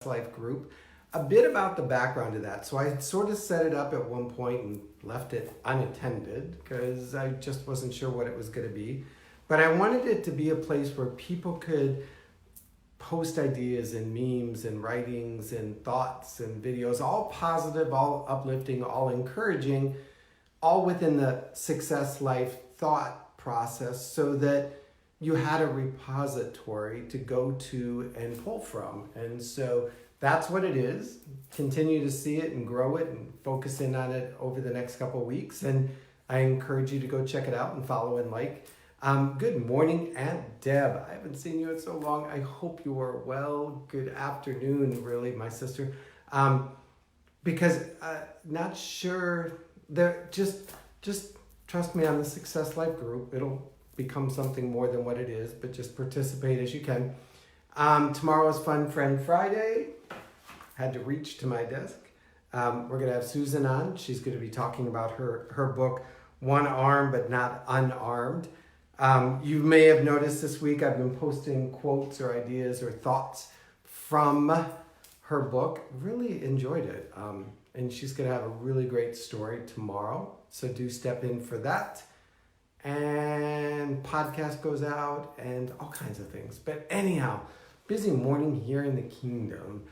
Life group. A bit about the background of that. So I sort of set it up at one point and left it unattended because I just wasn't sure what it was going to be. But I wanted it to be a place where people could post ideas and memes and writings and thoughts and videos, all positive, all uplifting, all encouraging, all within the Success Life thought process so that you had a repository to go to and pull from. And so that's what it is. Continue to see it and grow it and focus in on it over the next couple of weeks. And I encourage you to go check it out and follow and like. Good morning, Aunt Deb. I haven't seen you in so long. I hope you are well. Good afternoon, really, my sister. Because not sure, just trust me on the Success Life group. It'll become something more than what it is, but just participate as you can. Tomorrow is Fun Friend Friday. Had to reach to my desk. We're going to have Susan on. She's going to be talking about her book, One Arm But Not Unarmed. You may have noticed this week I've been posting quotes or ideas or thoughts from her book. Really enjoyed it. And she's going to have a really great story tomorrow. So do step in for that. And podcast goes out and all kinds of things. But anyhow, busy morning here in the kingdom.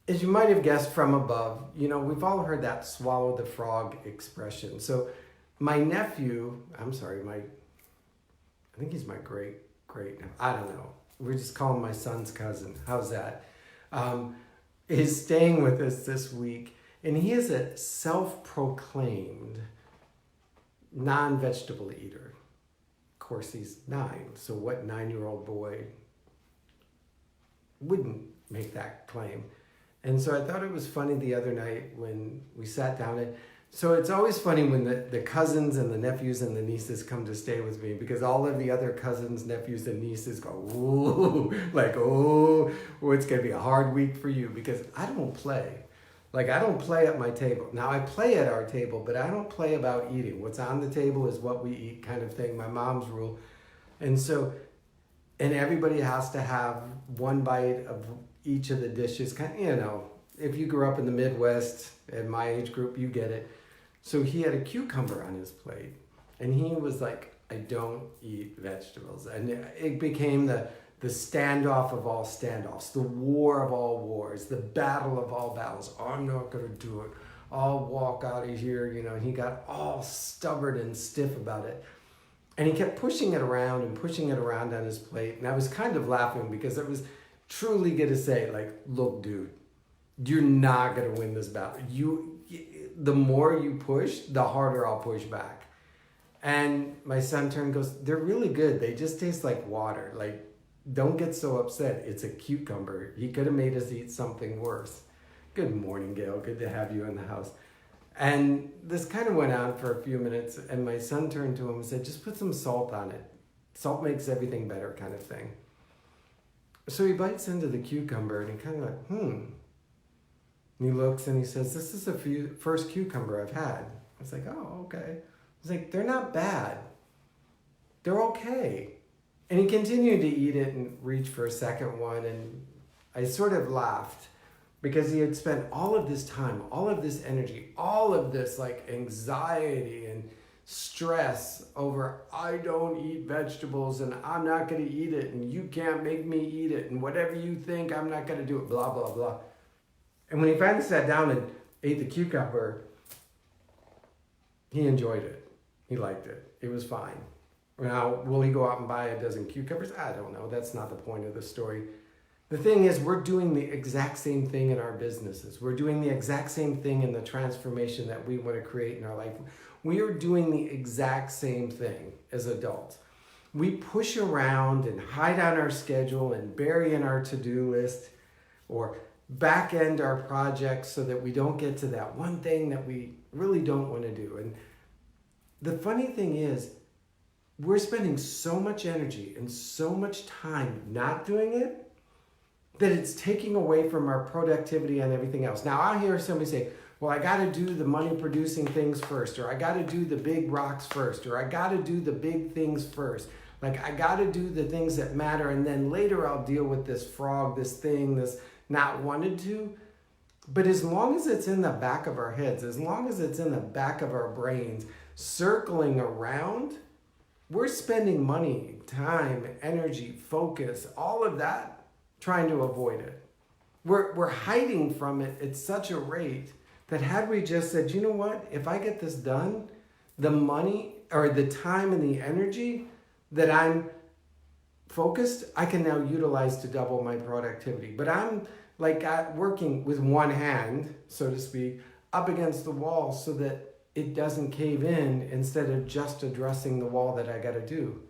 As you might have guessed from above, we've all heard that swallow the frog expression. So my nephew, I think he's my great, I don't know. We're just calling my son's cousin. How's that? Is staying with us this week. And he is a self-proclaimed non-vegetable eater. Of course, he's 9. So what 9-year-old boy wouldn't make that claim? And so I thought it was funny the other night when we sat down. So it's always funny when the cousins and the nephews and the nieces come to stay with me because all of the other cousins, nephews, and nieces go, ooh, like, oh, it's going to be a hard week for you because I don't play. Like, I don't play at my table. Now, I play at our table, but I don't play about eating. What's on the table is what we eat kind of thing, my mom's rule. And so, and everybody has to have one bite of each of the dishes. If you grew up in the Midwest, at my age group, you get it. So he had a cucumber on his plate. And he was like, I don't eat vegetables. And it became the standoff of all standoffs, the war of all wars, the battle of all battles. I'm not going to do it. I'll walk out of here, and he got all stubborn and stiff about it. And he kept pushing it around on his plate. And I was kind of laughing because it was truly going to say, like, look, dude, you're not going to win this battle. The more you push, the harder I'll push back. And my son turned and goes, they're really good. They just taste like water. Like, don't get so upset. It's a cucumber. He could have made us eat something worse. Good morning, Gail. Good to have you in the house. And this kind of went on for a few minutes. And my son turned to him and said, just put some salt on it. Salt makes everything better kind of thing. So he bites into the cucumber and he kind of like, And he looks and he says, this is the first cucumber I've had. I was like, oh, okay. He's like, they're not bad. They're okay. And he continued to eat it and reach for a second one. And I sort of laughed because he had spent all of this time, all of this energy, all of this like anxiety and stress over, I don't eat vegetables and I'm not going to eat it and you can't make me eat it and whatever you think, I'm not going to do it, blah, blah, blah. And when he finally sat down and ate the cucumber, he enjoyed it. He liked it. It was fine. Now, will he go out and buy a dozen cucumbers? I don't know. That's not the point of the story. The thing is, we're doing the exact same thing in our businesses. We're doing the exact same thing in the transformation that we want to create in our life. We are doing the exact same thing as adults. We push around and hide on our schedule and bury in our to-do list or back end our projects so that we don't get to that one thing that we really don't want to do. And the funny thing is, we're spending so much energy and so much time not doing it that it's taking away from our productivity and everything else. Now, I hear somebody say, well, I got to do the money producing things first, or I got to do the big rocks first, or I got to do the big things first. Like, I got to do the things that matter, and then later I'll deal with this frog, this thing, this not wanted to. But as long as it's in the back of our heads, as long as it's in the back of our brains, circling around, we're spending money, time, energy, focus, all of that, trying to avoid it. We're hiding from it at such a rate that had we just said, you know what, if I get this done, the money or the time and the energy that I'm focused, I can now utilize to double my productivity. But I'm like working with one hand, so to speak, up against the wall so that it doesn't cave in instead of just addressing the wall that I got to do.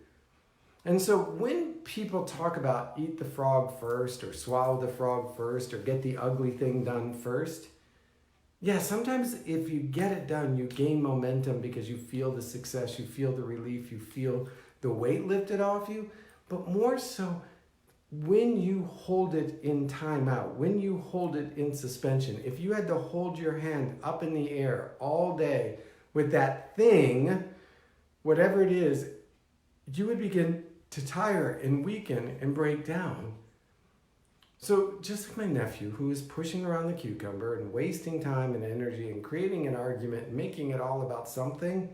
And so when people talk about eat the frog first or swallow the frog first or get the ugly thing done first, yeah, sometimes if you get it done, you gain momentum because you feel the success, you feel the relief, you feel the weight lifted off you. But more so, when you hold it in timeout, when you hold it in suspension, if you had to hold your hand up in the air all day with that thing, whatever it is, you would begin to tire and weaken and break down. So just like my nephew, who is pushing around the cucumber and wasting time and energy and creating an argument and making it all about something,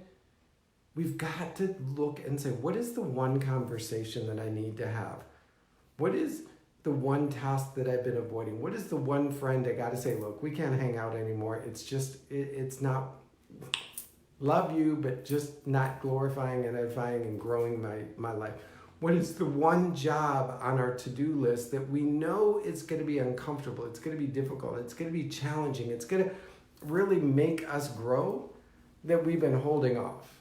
we've got to look and say, what is the one conversation that I need to have? What is the one task that I've been avoiding? What is the one friend I got to say, look, we can't hang out anymore. It's just, it's not, love you, but just not glorifying and edifying and growing my life. What is the one job on our to-do list that we know it's going to be uncomfortable, it's going to be difficult, it's going to be challenging, it's going to really make us grow, that we've been holding off?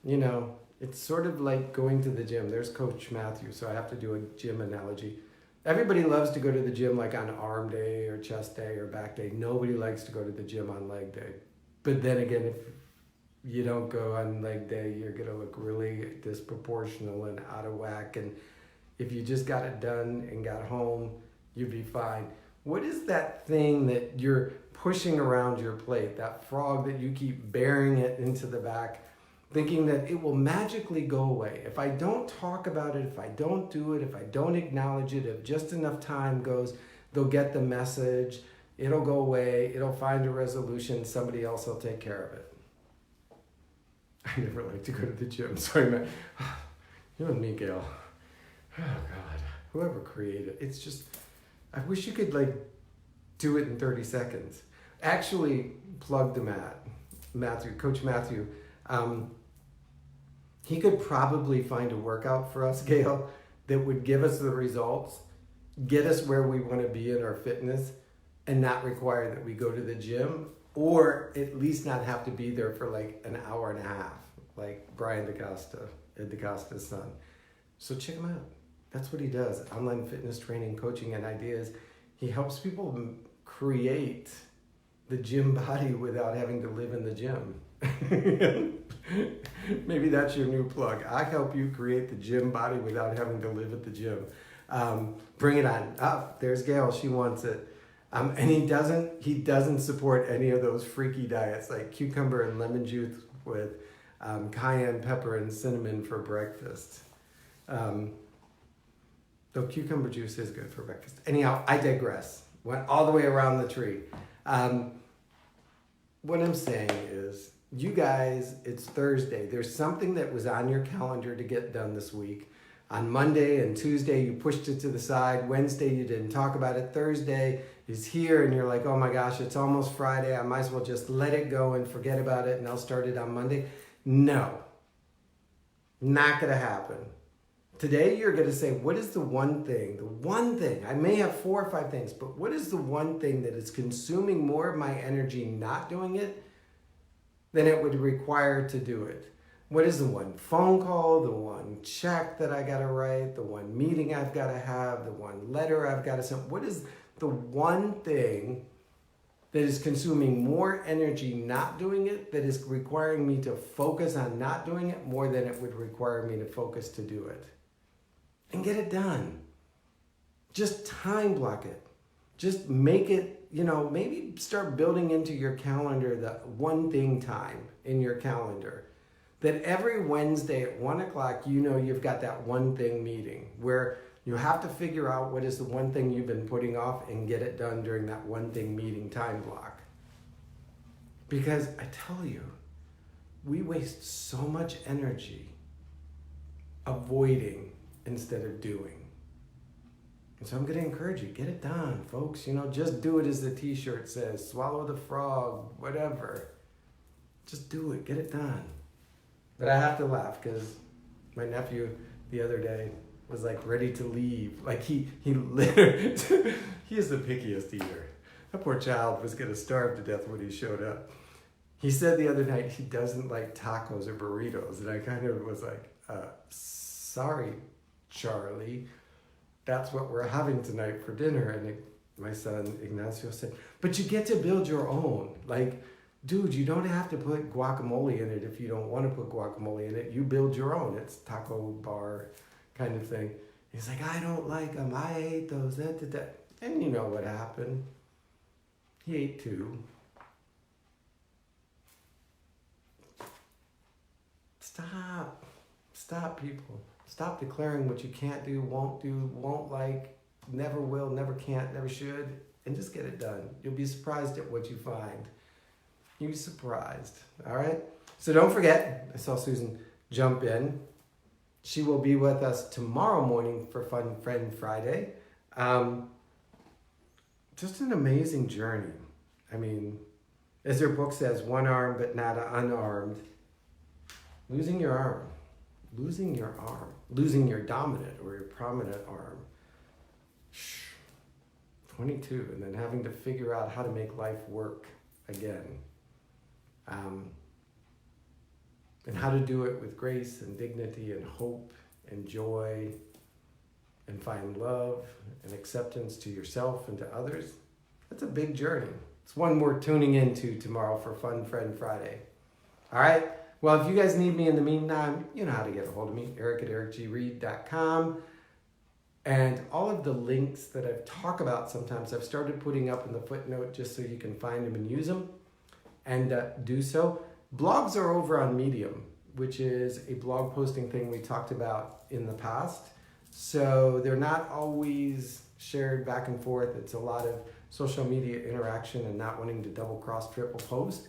You know, it's sort of like going to the gym. There's Coach Matthew, so I have to do a gym analogy. Everybody loves to go to the gym like on arm day or chest day or back day. Nobody likes to go to the gym on leg day. But then again, if you don't go on leg day, you're going to look really disproportional and out of whack. And if you just got it done and got home, you'd be fine. What is that thing that you're pushing around your plate, that frog that you keep bearing it into the back, thinking that it will magically go away? If I don't talk about it, if I don't do it, if I don't acknowledge it, if just enough time goes, they'll get the message, it'll go away, it'll find a resolution, somebody else will take care of it. I never like to go to the gym. Sorry, man. You and me, Gail. Oh, God. Whoever created it. It's just, I wish you could, like, do it in 30 seconds. Actually, plug to Matthew, Coach Matthew. He could probably find a workout for us, Gail, that would give us the results, get us where we want to be in our fitness, and not require that we go to the gym, or at least not have to be there for like an hour and a half, like Brian DaCosta, Ed DaCosta's son. So check him out. That's what he does. Online fitness training, coaching, and ideas. He helps people create the gym body without having to live in the gym. Maybe that's your new plug. I help you create the gym body without having to live at the gym. Bring it on. Oh, there's Gail. She wants it. And he doesn't support any of those freaky diets like cucumber and lemon juice with cayenne pepper and cinnamon for breakfast. Though cucumber juice is good for breakfast. Anyhow, I digress. Went all the way around the tree. What I'm saying is, you guys, it's Thursday. There's something that was on your calendar to get done this week. On Monday and Tuesday, you pushed it to the side. Wednesday, you didn't talk about it. Thursday is here, and you're like, oh my gosh, it's almost Friday. I might as well just let it go and forget about it, and I'll start it on Monday. No, not going to happen. Today, you're going to say, what is the one thing? The one thing. I may have 4 or 5 things, but what is the one thing that is consuming more of my energy not doing it than it would require to do it? What is the one phone call, the one check that I got to write, the one meeting I've got to have, the one letter I've got to send? What is the one thing that is consuming more energy not doing it, that is requiring me to focus on not doing it more than it would require me to focus to do it? And get it done. Just time block it. Just make it, maybe start building into your calendar the one thing time in your calendar. that every Wednesday at 1 o'clock, you know you've got that one thing meeting where you have to figure out what is the one thing you've been putting off and get it done during that one thing meeting time block. Because I tell you, we waste so much energy avoiding instead of doing. And so I'm going to encourage you, get it done, folks. You know, just do it as the t-shirt says, swallow the frog, whatever. Just do it, get it done. But I have to laugh because my nephew the other day was like ready to leave. Like he literally, he is the pickiest eater. That poor child was going to starve to death when he showed up. He said the other night he doesn't like tacos or burritos. And I kind of was like, sorry, Charlie. That's what we're having tonight for dinner. And my son Ignacio said, but you get to build your own. Like, dude, you don't have to put guacamole in it if you don't want to put guacamole in it. You build your own. It's taco bar kind of thing. He's like, I don't like them. I hate those. And you know what happened. He ate two. Stop, people. Stop declaring what you can't do, won't like, never will, never can't, never should, and just get it done. You'll be surprised at what you find. You'll be surprised, all right? So don't forget, I saw Susan jump in. She will be with us tomorrow morning for Fun Friend Friday. Just an amazing journey. I mean, as her book says, one arm but not unarmed. Losing your arm, losing your dominant or your prominent arm. 22, and then having to figure out how to make life work again. And how to do it with grace and dignity and hope and joy and find love and acceptance to yourself and to others. That's a big journey. It's one we're tuning into tomorrow for Fun Friend Friday. All right? Well, if you guys need me in the meantime, you know how to get a hold of me, eric@ericgreed.com. And all of the links that I've talked about sometimes, I've started putting up in the footnote just so you can find them and use them and do so. Blogs are over on Medium, which is a blog posting thing we talked about in the past. So they're not always shared back and forth. It's a lot of social media interaction and not wanting to double cross, triple post.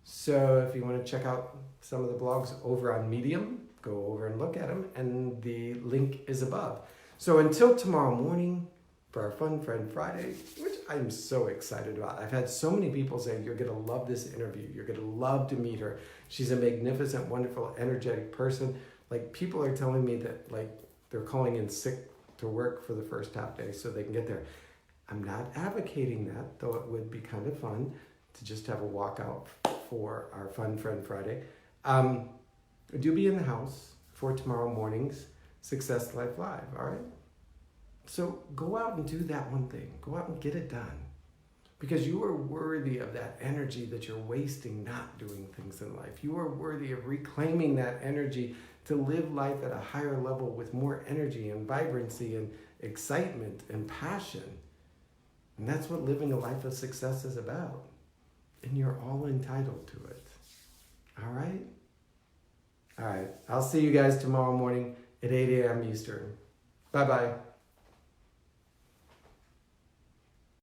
So if you want to check out some of the blogs over on Medium, go over and look at them, and the link is above. So until tomorrow morning for our Fun Friend Friday, which I'm so excited about. I've had so many people say, you're going to love this interview. You're going to love to meet her. She's a magnificent, wonderful, energetic person. Like, people are telling me that, like, they're calling in sick to work for the first half day so they can get there. I'm not advocating that, though it would be kind of fun to just have a walkout for our Fun Friend Friday. Do be in the house for tomorrow morning's Success Life Live, all right? So go out and do that one thing. Go out and get it done. Because you are worthy of that energy that you're wasting not doing things in life. You are worthy of reclaiming that energy to live life at a higher level with more energy and vibrancy and excitement and passion. And that's what living a life of success is about. And you're all entitled to it. All right? All right. I'll see you guys tomorrow morning at 8 a.m. Eastern. Bye-bye.